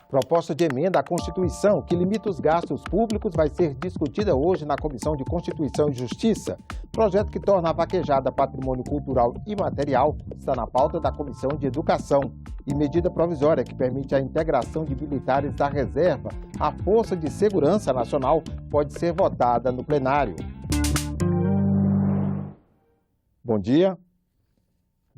Proposta de emenda à Constituição que limita os gastos públicos vai ser discutida hoje na Comissão de Constituição e Justiça. Projeto que torna a vaquejada patrimônio cultural e material está na pauta da Comissão de Educação. E medida provisória que permite a integração de militares da reserva à Força de Segurança Nacional pode ser votada no plenário. Bom dia.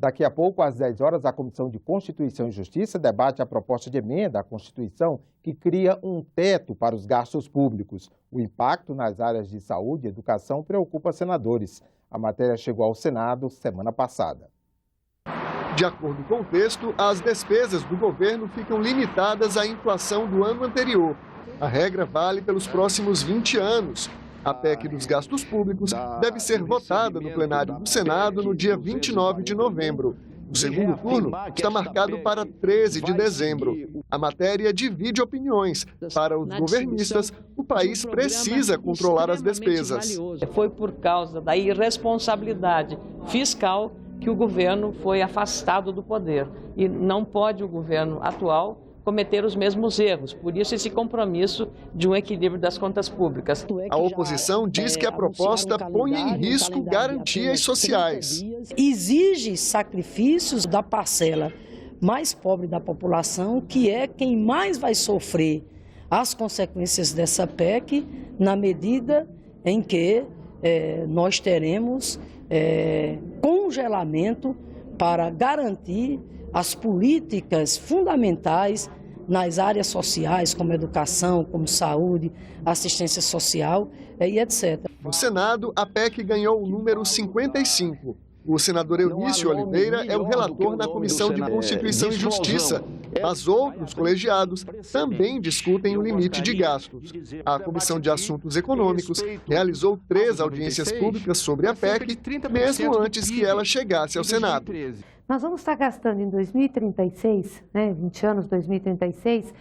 Daqui a pouco, às 10 horas, a Comissão de Constituição e Justiça debate a proposta de emenda à Constituição que cria um teto para os gastos públicos. O impacto nas áreas de saúde e educação preocupa senadores. A matéria chegou ao Senado semana passada. De acordo com o texto, as despesas do governo ficam limitadas à inflação do ano anterior. A regra vale pelos próximos 20 anos. A PEC dos gastos públicos deve ser votada no plenário do Senado no dia 29 de novembro. O segundo turno está marcado para 13 de dezembro. A matéria divide opiniões. Para os governistas, o país precisa controlar as despesas. Foi por causa da irresponsabilidade fiscal que o governo foi afastado do poder. E não pode o governo atual cometer os mesmos erros. Por isso, esse compromisso de um equilíbrio das contas públicas. A oposição diz que a proposta põe em risco garantias sociais. Exige sacrifícios da parcela mais pobre da população, que é quem mais vai sofrer as consequências dessa PEC, na medida em que nós teremos congelamento para garantir as políticas fundamentais nas áreas sociais, como educação, como saúde, assistência social e etc. No Senado, a PEC ganhou o número 55. O senador Eunício Oliveira é o relator na Comissão de Constituição e Justiça, mas outros colegiados também discutem o limite de gastos. A Comissão de Assuntos Econômicos realizou 3 audiências públicas sobre a PEC, mesmo antes que ela chegasse ao Senado. Nós vamos estar gastando em 2036, 20 anos, 2036,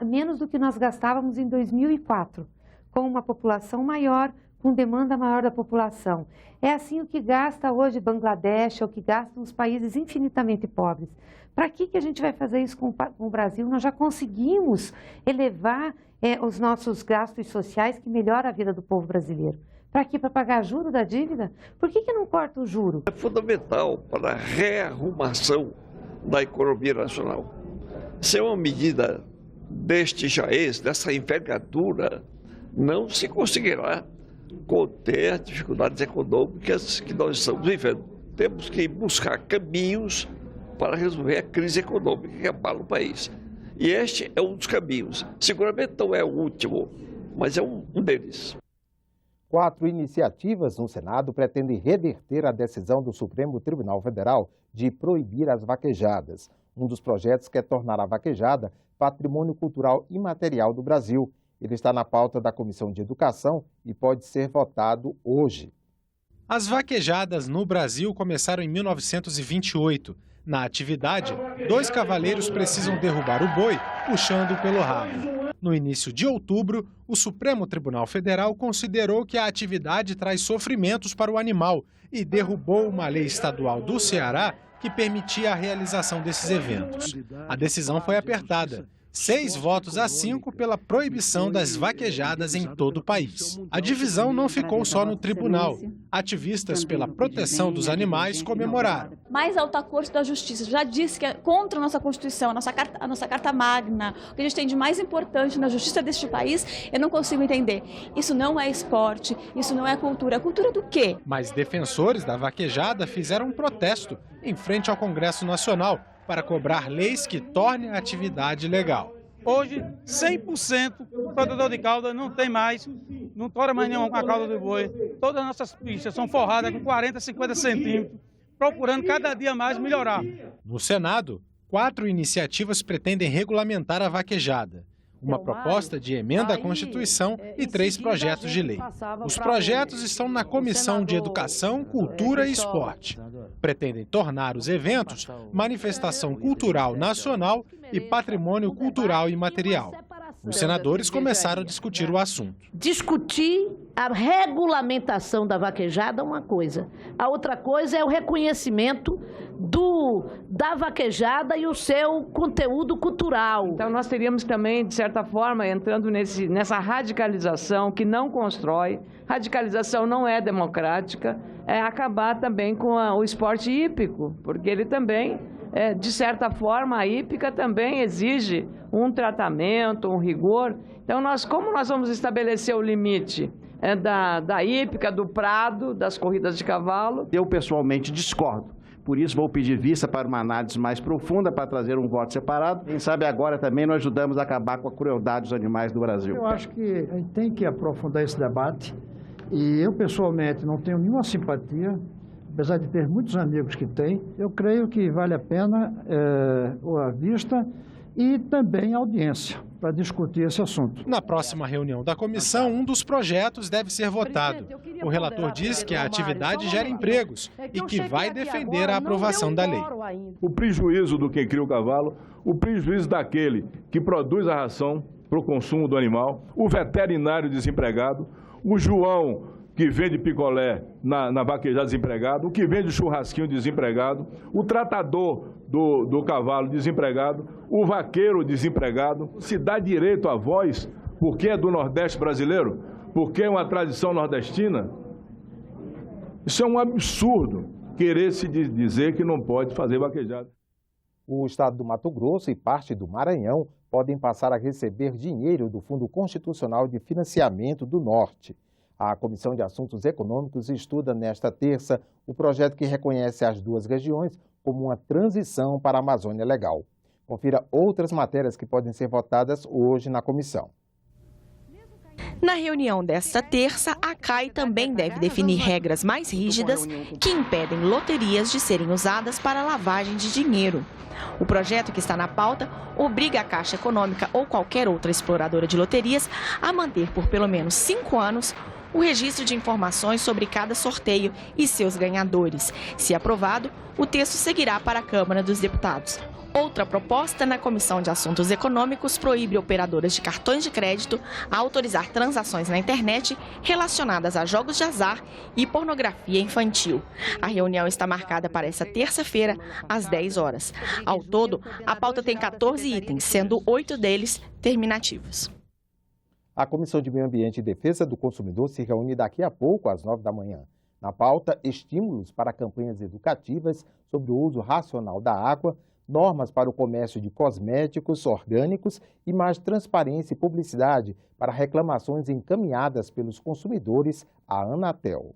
menos do que nós gastávamos em 2004, com uma população maior, com demanda maior da população. É assim o que gasta hoje Bangladesh, ou que gastam os países infinitamente pobres. Para que a gente vai fazer isso com o Brasil? Nós já conseguimos elevar os nossos gastos sociais que melhoram a vida do povo brasileiro. Para quê? Para pagar juro da dívida? Por que não corta o juro? É fundamental para a rearrumação da economia nacional. Se é uma medida deste jaez, dessa envergadura, não se conseguirá conter as dificuldades econômicas que nós estamos vivendo. Temos que buscar caminhos para resolver a crise econômica que abala o país. E este é um dos caminhos. Seguramente não é o último, mas é um deles. 4 iniciativas no Senado pretendem reverter a decisão do Supremo Tribunal Federal de proibir as vaquejadas. Um dos projetos quer tornar a vaquejada patrimônio cultural imaterial do Brasil. Ele está na pauta da Comissão de Educação e pode ser votado hoje. As vaquejadas no Brasil começaram em 1928. Na atividade, 2 cavaleiros precisam derrubar o boi, puxando pelo rabo. No início de outubro, o Supremo Tribunal Federal considerou que a atividade traz sofrimentos para o animal e derrubou uma lei estadual do Ceará que permitia a realização desses eventos. A decisão foi apertada. 6 votos a 5 pela proibição das vaquejadas em todo o país. A divisão não ficou só no tribunal. Ativistas pela proteção dos animais comemoraram. Mais alta corte da justiça já disse que é contra a nossa Constituição, a nossa Carta Magna, o que a gente tem de mais importante na justiça deste país. Eu não consigo entender. Isso não é esporte, isso não é cultura. Cultura do quê? Mas defensores da vaquejada fizeram um protesto em frente ao Congresso Nacional para cobrar leis que tornem a atividade legal. Hoje, 100% do produtor de cauda não tem mais, não tora mais nenhuma cauda de boi. Todas as nossas pistas são forradas com 40, 50 centímetros, procurando cada dia mais melhorar. No Senado, 4 iniciativas pretendem regulamentar a vaquejada. Uma proposta de emenda à Constituição e 3 projetos de lei. Os projetos estão na Comissão de Educação, Cultura e Esporte. Pretendem tornar os eventos manifestação cultural nacional e patrimônio cultural imaterial. Os senadores começaram a discutir o assunto. Discutir a regulamentação da vaquejada é uma coisa. A outra coisa é o reconhecimento da vaquejada e o seu conteúdo cultural. Então nós teríamos também, de certa forma, entrando nessa radicalização que não constrói, radicalização não é democrática, é acabar também com o esporte hípico, porque ele também, de certa forma, a hípica também exige um tratamento, um rigor. Então como nós vamos estabelecer o limite da hípica, do prado, das corridas de cavalo? Eu pessoalmente discordo. Por isso, vou pedir vista para uma análise mais profunda, para trazer um voto separado. Quem sabe agora também nós ajudamos a acabar com a crueldade dos animais do Brasil. Eu acho que a gente tem que aprofundar esse debate. E eu, pessoalmente, não tenho nenhuma simpatia, apesar de ter muitos amigos que têm. Eu creio que vale a pena a vista e também a audiência para discutir esse assunto. Na próxima reunião da comissão, um dos projetos deve ser votado. O relator diz que a atividade gera empregos e que vai defender a aprovação da lei. O prejuízo do que cria o cavalo, o prejuízo daquele que produz a ração para o consumo do animal, o veterinário desempregado, o João que vende picolé na vaquejada desempregado, o que vende churrasquinho desempregado, o tratador do cavalo desempregado, o vaqueiro desempregado. Se dá direito à voz, porque é do Nordeste brasileiro, porque é uma tradição nordestina. Isso é um absurdo, querer se dizer que não pode fazer vaquejada. O estado do Mato Grosso e parte do Maranhão podem passar a receber dinheiro do Fundo Constitucional de Financiamento do Norte. A Comissão de Assuntos Econômicos estuda nesta terça o projeto que reconhece as duas regiões como uma transição para a Amazônia Legal. Confira outras matérias que podem ser votadas hoje na comissão. Na reunião desta terça, a CAI também deve definir regras mais rígidas que impedem loterias de serem usadas para lavagem de dinheiro. O projeto que está na pauta obriga a Caixa Econômica ou qualquer outra exploradora de loterias a manter por pelo menos 5 anos o registro de informações sobre cada sorteio e seus ganhadores. Se aprovado, o texto seguirá para a Câmara dos Deputados. Outra proposta na Comissão de Assuntos Econômicos proíbe operadoras de cartões de crédito a autorizar transações na internet relacionadas a jogos de azar e pornografia infantil. A reunião está marcada para essa terça-feira, às 10 horas. Ao todo, a pauta tem 14 itens, sendo 8 deles terminativos. A Comissão de Meio Ambiente e Defesa do Consumidor se reúne daqui a pouco, às 9 da manhã. Na pauta, estímulos para campanhas educativas sobre o uso racional da água, normas para o comércio de cosméticos orgânicos e mais transparência e publicidade para reclamações encaminhadas pelos consumidores à Anatel.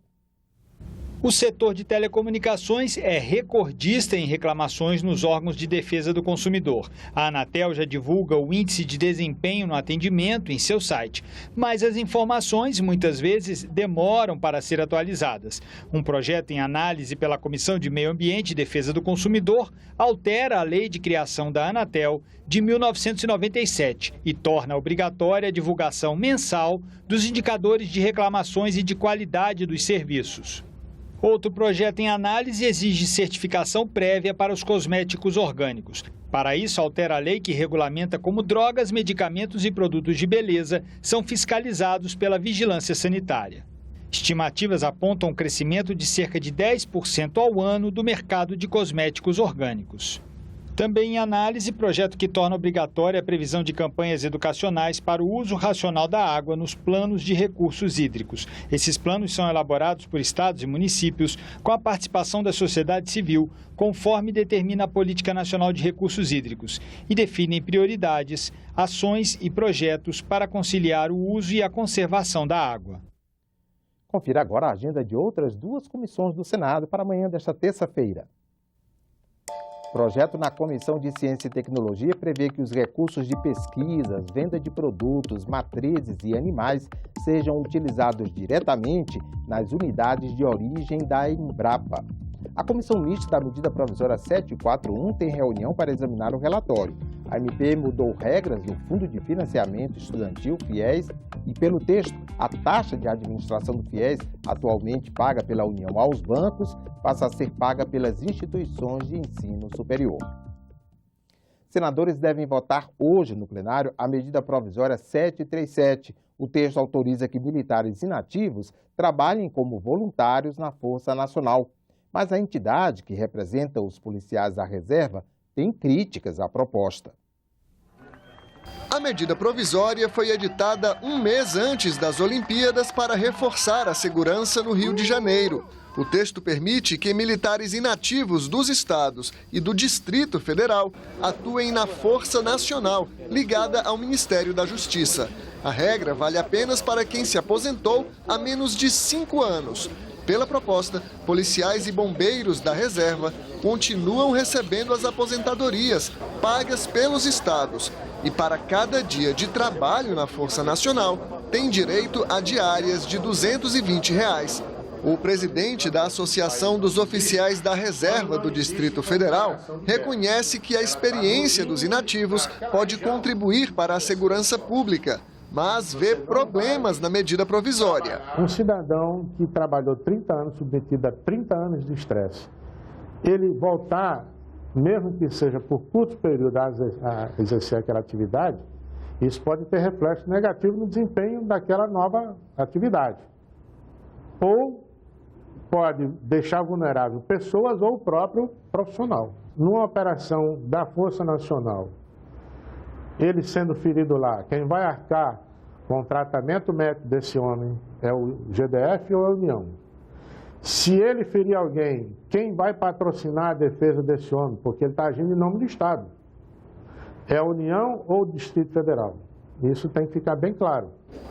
O setor de telecomunicações é recordista em reclamações nos órgãos de defesa do consumidor. A Anatel já divulga o índice de desempenho no atendimento em seu site, mas as informações muitas vezes demoram para ser atualizadas. Um projeto em análise pela Comissão de Meio Ambiente e Defesa do Consumidor altera a lei de criação da Anatel de 1997 e torna obrigatória a divulgação mensal dos indicadores de reclamações e de qualidade dos serviços. Outro projeto em análise exige certificação prévia para os cosméticos orgânicos. Para isso, altera a lei que regulamenta como drogas, medicamentos e produtos de beleza são fiscalizados pela vigilância sanitária. Estimativas apontam um crescimento de cerca de 10% ao ano do mercado de cosméticos orgânicos. Também em análise, projeto que torna obrigatória a previsão de campanhas educacionais para o uso racional da água nos planos de recursos hídricos. Esses planos são elaborados por estados e municípios com a participação da sociedade civil, conforme determina a Política Nacional de Recursos Hídricos, e definem prioridades, ações e projetos para conciliar o uso e a conservação da água. Confira agora a agenda de outras duas comissões do Senado para amanhã desta terça-feira. Projeto na Comissão de Ciência e Tecnologia prevê que os recursos de pesquisas, venda de produtos, matrizes e animais sejam utilizados diretamente nas unidades de origem da Embrapa. A Comissão Mista da Medida Provisória 741 tem reunião para examinar o relatório. A MP mudou regras do Fundo de Financiamento Estudantil, FIES, e pelo texto, a taxa de administração do FIES, atualmente paga pela União aos bancos, passa a ser paga pelas instituições de ensino superior. Senadores devem votar hoje no plenário a medida provisória 737. O texto autoriza que militares inativos trabalhem como voluntários na Força Nacional. Mas a entidade que representa os policiais da reserva tem críticas à proposta. A medida provisória foi editada um mês antes das Olimpíadas para reforçar a segurança no Rio de Janeiro. O texto permite que militares inativos dos estados e do Distrito Federal atuem na Força Nacional, ligada ao Ministério da Justiça. A regra vale apenas para quem se aposentou há menos de 5 anos. Pela proposta, policiais e bombeiros da reserva continuam recebendo as aposentadorias pagas pelos estados. E para cada dia de trabalho na Força Nacional, tem direito a diárias de R$ 220. O presidente da Associação dos Oficiais da Reserva do Distrito Federal reconhece que a experiência dos inativos pode contribuir para a segurança pública, mas vê problemas na medida provisória. Um cidadão que trabalhou 30 anos submetido a 30 anos de estresse, ele voltar, mesmo que seja por curto período, a exercer aquela atividade, isso pode ter reflexo negativo no desempenho daquela nova atividade. Ou pode deixar vulnerável pessoas ou o próprio profissional. Numa operação da Força Nacional, ele sendo ferido lá, quem vai arcar com o tratamento médico desse homem é o GDF ou a União. Se ele ferir alguém, quem vai patrocinar a defesa desse homem? Porque ele está agindo em nome do Estado. É a União ou o Distrito Federal? Isso tem que ficar bem claro.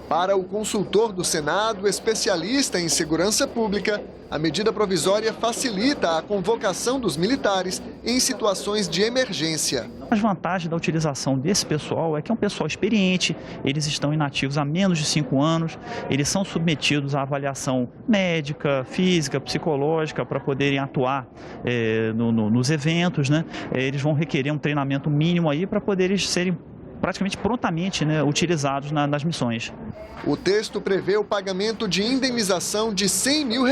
Para o consultor do Senado, especialista em segurança pública, a medida provisória facilita a convocação dos militares em situações de emergência. As vantagens da utilização desse pessoal é que é um pessoal experiente, eles estão inativos há menos de 5 anos, eles são submetidos à avaliação médica, física, psicológica para poderem atuar nos eventos, né? Eles vão requerer um treinamento mínimo aí para poderem serem praticamente prontamente, né, utilizados nas missões. O texto prevê o pagamento de indenização de R$ 100 mil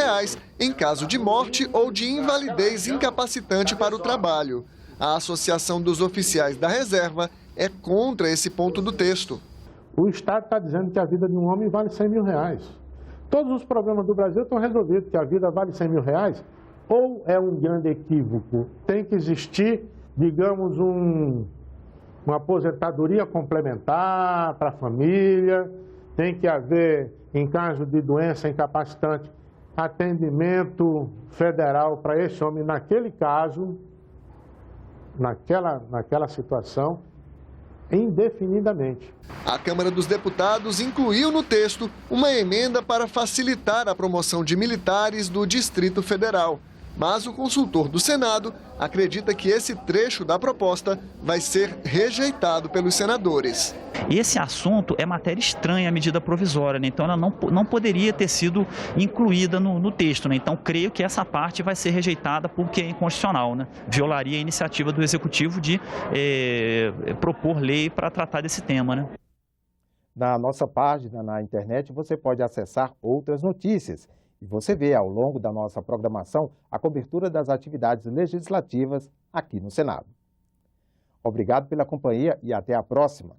em caso de morte ou de invalidez incapacitante para o trabalho. A Associação dos Oficiais da Reserva é contra esse ponto do texto. O Estado está dizendo que a vida de um homem vale R$ 100 mil. Todos os problemas do Brasil estão resolvidos, que a vida vale R$ 100 mil. Ou é um grande equívoco, tem que existir, digamos, uma aposentadoria complementar para a família, tem que haver, em caso de doença incapacitante, atendimento federal para esse homem naquele caso, naquela situação, indefinidamente. A Câmara dos Deputados incluiu no texto uma emenda para facilitar a promoção de militares do Distrito Federal. Mas o consultor do Senado acredita que esse trecho da proposta vai ser rejeitado pelos senadores. Esse assunto é matéria estranha à medida provisória, né? Então ela não poderia ter sido incluída no texto, né? Então creio que essa parte vai ser rejeitada porque é inconstitucional, né? Violaria a iniciativa do Executivo de propor lei para tratar desse tema, né? Na nossa página na internet você pode acessar outras notícias. E você vê, ao longo da nossa programação, a cobertura das atividades legislativas aqui no Senado. Obrigado pela companhia e até a próxima.